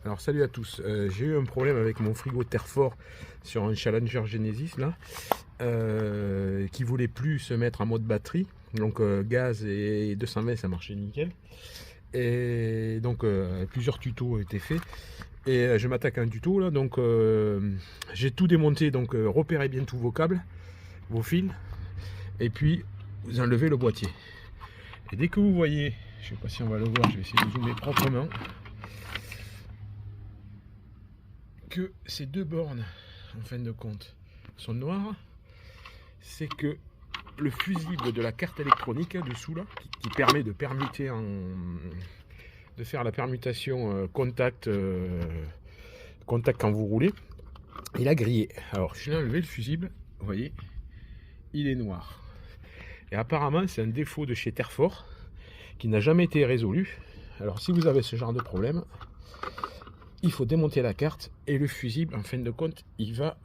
Alors salut à tous, j'ai eu un problème avec mon frigo Terfort sur un Challenger Genesis là, qui voulait plus se mettre en mode batterie, donc gaz et 220 ça marchait nickel. Et donc plusieurs tutos ont été faits et je m'attaque à un tuto là, donc j'ai tout démonté, donc repérez bien tous vos câbles, vos fils, et puis vous enlevez le boîtier. Et dès que vous voyez, je sais pas si on va le voir, je vais essayer de zoomer proprement, que ces deux bornes en fin de compte sont noires, c'est que le fusible de la carte électronique dessous là, qui permet de permuter de faire la permutation contact contact quand vous roulez, il a grillé. Alors je l'ai enlevé le fusible, vous voyez, il est noir. Et apparemment c'est un défaut de chez Terfort qui n'a jamais été résolu. Alors si vous avez ce genre de problème, il faut démonter la carte et le fusible en fin de compte il va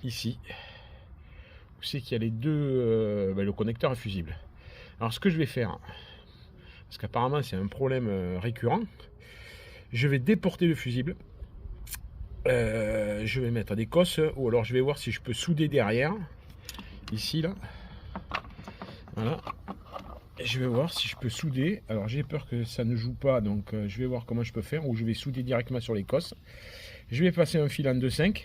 ici. Vous savez qu'il y a les deux, le connecteur est fusible. Alors ce que je vais faire, parce qu'apparemment c'est un problème récurrent, je vais déporter le fusible, je vais mettre des cosses, ou alors je vais voir si je peux souder derrière, ici là, voilà, et je vais voir si je peux souder. Alors j'ai peur que ça ne joue pas, donc je vais voir comment je peux faire, ou je vais souder directement sur les cosses. Je vais passer un fil en 2,5,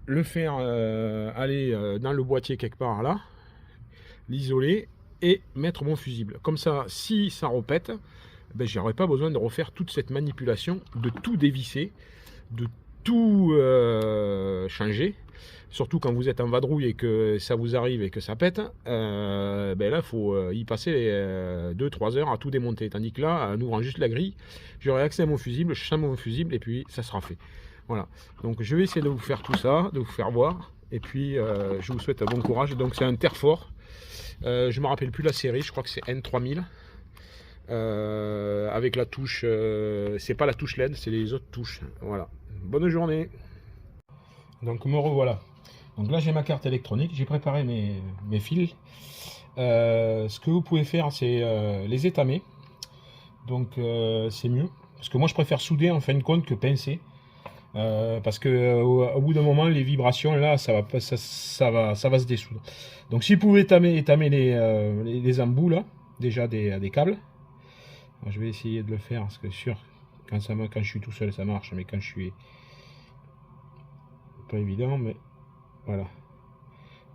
le faire aller dans le boîtier quelque part là, l'isoler et mettre mon fusible. Comme ça, si ça repète, ben, j'aurais pas besoin de refaire toute cette manipulation, de tout dévisser, de tout changer. Surtout quand vous êtes en vadrouille et que ça vous arrive et que ça pète, ben là il faut y passer 2-3 heures à tout démonter. Tandis que là, en ouvrant juste la grille, j'aurai accès à mon fusible, je change mon fusible et puis ça sera fait. Voilà, donc je vais essayer de vous faire tout ça, de vous faire voir. Et puis je vous souhaite un bon courage. Donc c'est un Terfort. Je ne me rappelle plus la série, je crois que c'est N3000. Avec la touche, c'est pas la touche LED, c'est les autres touches. Voilà. Bonne journée. Donc me revoilà. Donc là j'ai ma carte électronique, j'ai préparé mes fils. Ce que vous pouvez faire, c'est les étamer. Donc c'est mieux. Parce que moi je préfère souder en fin de compte que pincer. Parce que au bout d'un moment, les vibrations là, ça va se dissoudre. Donc si vous pouvez étamer les embouts là, déjà des câbles. Alors, je vais essayer de le faire parce que sûr, quand je suis tout seul ça marche, mais quand je suis pas évident, mais voilà.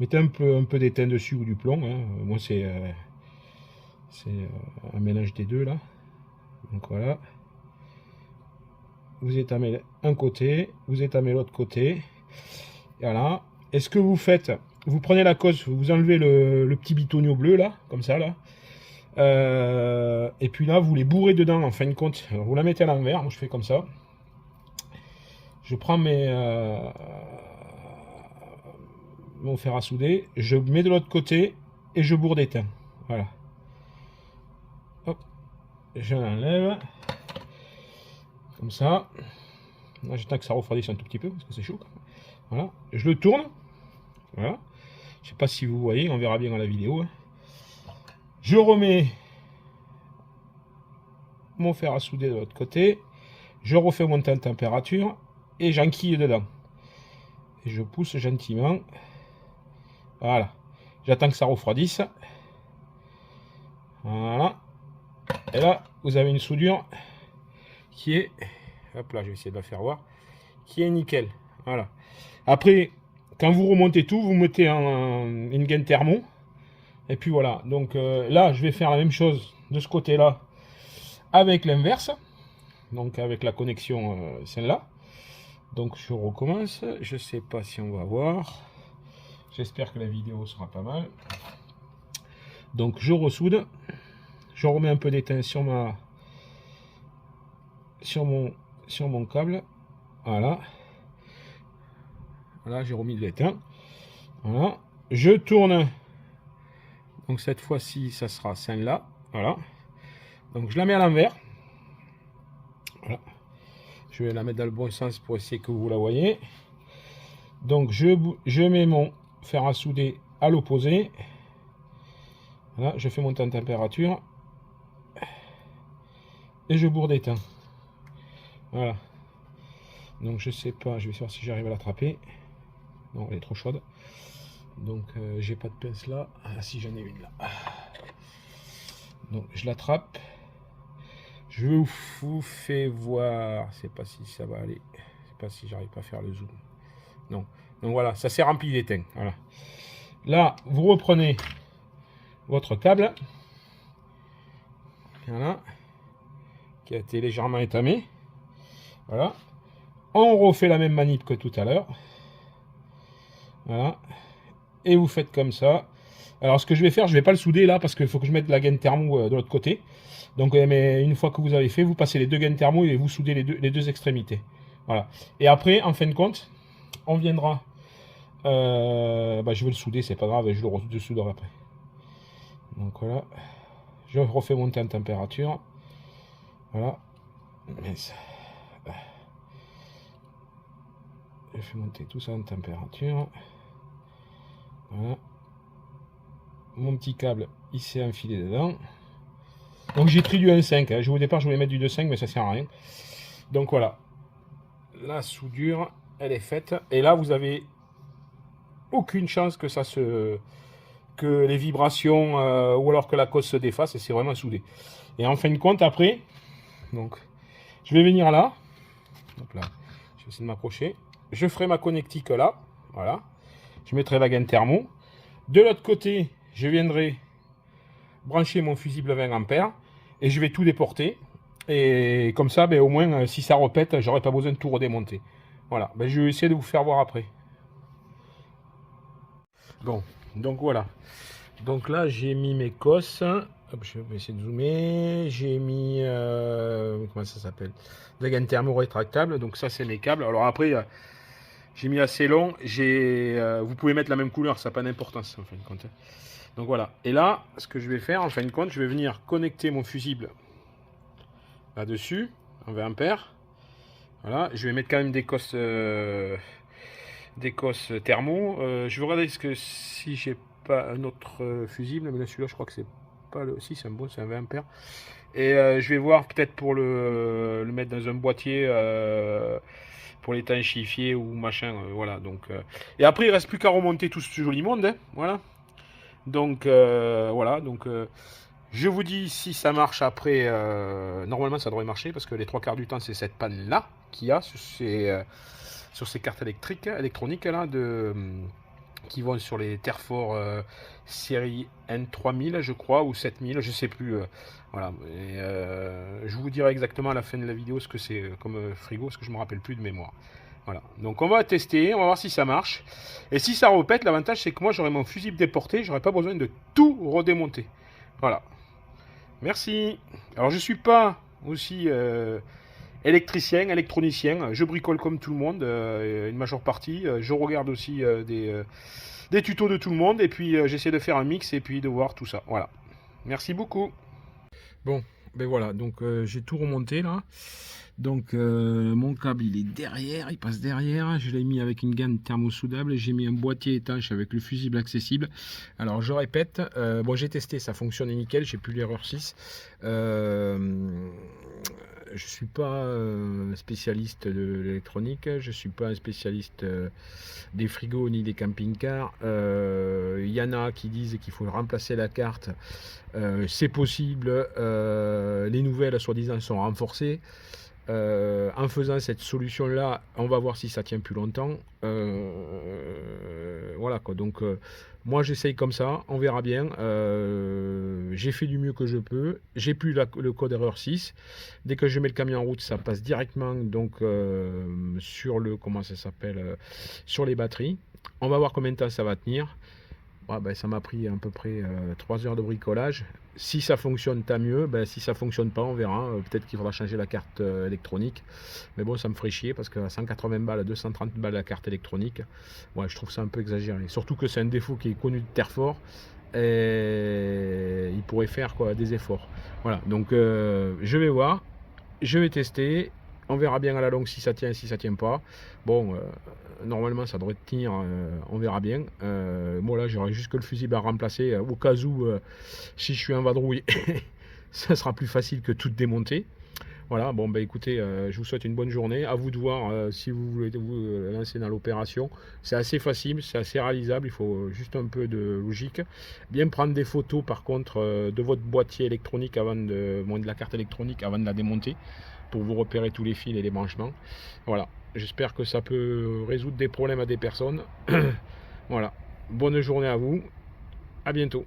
Mettez un peu d'étain dessus ou du plomb. Hein. Moi c'est un mélange des deux là. Donc voilà. Vous étamez un côté, vous étamez l'autre côté. Voilà. Et ce que vous faites, vous prenez la cosse, vous enlevez le petit bitonio bleu là, comme ça là. Et puis là, vous les bourrez dedans en fin de compte. Alors, vous la mettez à l'envers, moi je fais comme ça. Je prends mon fer à souder, je mets de l'autre côté et je bourre d'étain. Voilà. Hop, je l'enlève. Comme ça. Là, j'attends que ça refroidisse un tout petit peu parce que c'est chaud. Voilà. Je le tourne. Voilà. Je sais pas si vous voyez, on verra bien dans la vidéo. Je remets mon fer à souder de l'autre côté. Je refais monter en température et j'enquille dedans. Et je pousse gentiment. Voilà. J'attends que ça refroidisse. Voilà. Et là, vous avez une soudure qui est... Hop là, je vais essayer de la faire voir. Qui est nickel. Voilà. Après, quand vous remontez tout, vous mettez une gaine thermo. Et puis voilà. Donc là, je vais faire la même chose de ce côté-là avec l'inverse. Donc avec la connexion celle-là. Donc je recommence. Je sais pas si on va voir. J'espère que la vidéo sera pas mal. Donc je ressoude. Je remets un peu d'étain sur mon câble. Voilà. Voilà, j'ai remis de l'étain. Voilà. Je tourne. Donc cette fois-ci, ça sera celle-là. Voilà. Donc je la mets à l'envers. Voilà. Je vais la mettre dans le bon sens pour essayer que vous la voyez. Donc je mets mon fer à souder à l'opposé. Voilà, je fais monter en température. Et je bourre d'étain. Voilà. Donc je sais pas, je vais voir si j'arrive à l'attraper. Non, elle est trop chaude. Donc j'ai pas de pince là. Ah si, j'en ai une là. Donc je l'attrape. Je vous fais voir. Je sais pas si ça va aller. Je sais pas si j'arrive pas à faire le zoom. Non. Donc voilà, ça s'est rempli d'étain. Voilà. Là, vous reprenez votre câble. Voilà. Qui a été légèrement étamé. Voilà. On refait la même manip que tout à l'heure. Voilà. Et vous faites comme ça. Alors ce que je vais faire, je ne vais pas le souder là parce qu'il faut que je mette la gaine thermo de l'autre côté. Donc mais une fois que vous avez fait, vous passez les deux gaines thermo et vous soudez les deux extrémités. Voilà. Et après, en fin de compte, on viendra. Je vais le souder, c'est pas grave, je le souderai après. Donc voilà. Je refais monter en température. Voilà. Je fais monter tout ça en température. Voilà. Mon petit câble, il s'est enfilé dedans. Donc j'ai pris du 1.5. Hein. Au départ, je voulais mettre du 2.5, mais ça sert à rien. Donc voilà. La soudure, elle est faite. Et là, vous avez aucune chance que que les vibrations ou alors que la cause se défasse. Et c'est vraiment soudé. Et en fin de compte, après, donc, je vais venir là. Hop là. Je vais essayer de m'approcher. Je ferai ma connectique là. Voilà. Je mettrai la gaine thermo. De l'autre côté, je viendrai brancher mon fusible 20 ampères et je vais tout déporter. Et comme ça, au moins, si ça repète, j'aurai pas besoin de tout redémonter. Voilà, je vais essayer de vous faire voir après. Bon, donc voilà. Donc là, j'ai mis mes cosses. Hop, je vais essayer de zoomer. J'ai mis, comment ça s'appelle, la gaine thermo rétractable. Donc ça, c'est mes câbles. Alors après, j'ai mis assez long. Vous pouvez mettre la même couleur, ça n'a pas d'importance en fin de compte. Donc voilà. Et là, ce que je vais faire, en fin de compte, je vais venir connecter mon fusible là-dessus, en 20 ampères. Voilà. Je vais mettre quand même des cosses thermo. Je vais regarder si j'ai pas un autre fusible, mais là celui-là, je crois que c'est pas le. Si, c'est un bon, c'est un 20 ampères. Et je vais voir peut-être pour le mettre dans un boîtier. Pour l'étanchifier ou machin, voilà. Donc, et après, il reste plus qu'à remonter tout ce joli monde, hein, voilà. Donc, voilà. Donc, je vous dis si ça marche après. Normalement, ça devrait marcher parce que les 3 quarts du temps, c'est cette panne-là qu'il y a sur ces cartes électroniques là, qui vont sur les Terfort série N3000, je crois, ou 7000, je sais plus. Voilà. Et, je vous dirai exactement à la fin de la vidéo ce que c'est comme frigo, parce que je me rappelle plus de mémoire. Voilà. Donc on va tester, on va voir si ça marche. Et si ça repète, l'avantage c'est que moi j'aurai mon fusible déporté, j'aurai pas besoin de tout redémonter. Voilà. Merci. Alors je suis pas aussi électricien, électronicien. Je bricole comme tout le monde, une majeure partie. Je regarde aussi des tutos de tout le monde. Et puis j'essaie de faire un mix et puis de voir tout ça. Voilà. Merci beaucoup. Bon, ben voilà. Donc j'ai tout remonté là. Donc mon câble il est derrière, il passe derrière. Je l'ai mis avec une gaine thermosoudable et j'ai mis un boîtier étanche avec le fusible accessible. Alors je répète, bon j'ai testé, ça fonctionnait nickel, j'ai plus l'erreur 6. Je ne suis pas spécialiste de l'électronique, je ne suis pas un spécialiste des frigos ni des camping-cars. Il y en a qui disent qu'il faut remplacer la carte. C'est possible. Les nouvelles, soi-disant, sont renforcées. En faisant cette solution là, on va voir si ça tient plus longtemps. Voilà quoi. Donc moi j'essaye comme ça, on verra bien. J'ai fait du mieux que je peux. J'ai plus le code erreur 6. Dès que je mets le camion en route, ça passe directement donc sur le comment ça s'appelle sur les batteries. On va voir combien de temps ça va tenir. Ça m'a pris à peu près 3 heures de bricolage. Si ça fonctionne, tant mieux. Si ça fonctionne pas, on verra. Peut-être qu'il faudra changer la carte électronique. Mais bon, ça me ferait chier parce qu'à 180 balles, à 230 balles la carte électronique, ouais, je trouve ça un peu exagéré. Surtout que c'est un défaut qui est connu de Terfort. Et il pourrait faire des efforts. Voilà, donc je vais voir. Je vais tester. On verra bien à la longue si ça tient, si ça tient pas. Bon, normalement ça devrait tenir, on verra bien. Moi là j'aurai juste que le fusible à remplacer au cas où si je suis en vadrouille ça sera plus facile que tout démonter. Voilà, bon bah écoutez, je vous souhaite une bonne journée. À vous de voir si vous voulez vous lancer dans l'opération. C'est assez facile, c'est assez réalisable, il faut juste un peu de logique. Bien prendre des photos par contre de votre boîtier électronique avant de la carte électronique avant de la démonter pour vous repérer tous les fils et les branchements. Voilà, j'espère que ça peut résoudre des problèmes à des personnes. Voilà, bonne journée à vous, à bientôt.